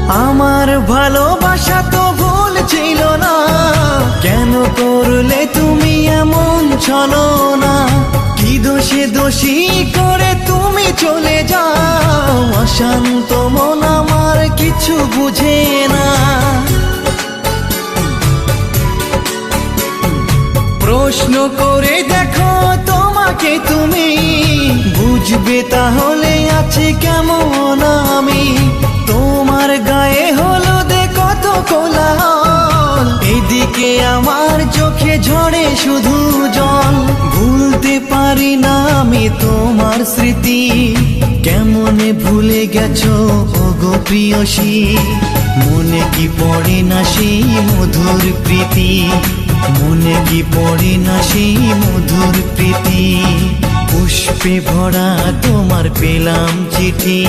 আমার ভালোবাসা তো ভুল ছিল না, কেন করলে তুমি এমন ছলনা? কি দোষে দোষী করে তুমি চলে যাও, অশান্ত মন আমার কিছু বুঝে না। প্রশ্ন করে দেখো তোমাকে তুমি, বুঝবে তাহলে আছে কেমন আমি। তোমার গায়ে হলুদে কত কোলাহল, এদিকে আমার চোখে ঝরে শুধু জল। ভুলতে পারি না আমি তোমার স্মৃতি, কেমনে ভুলে গেছো ওগো প্রিয়সী। মনে কি পড়ে না সেই মধুর প্রীতি, মনে কি পড়ে না সেই মধুর প্রীতি। পুষ্পে ভরা তোমার পেলাম চিঠি।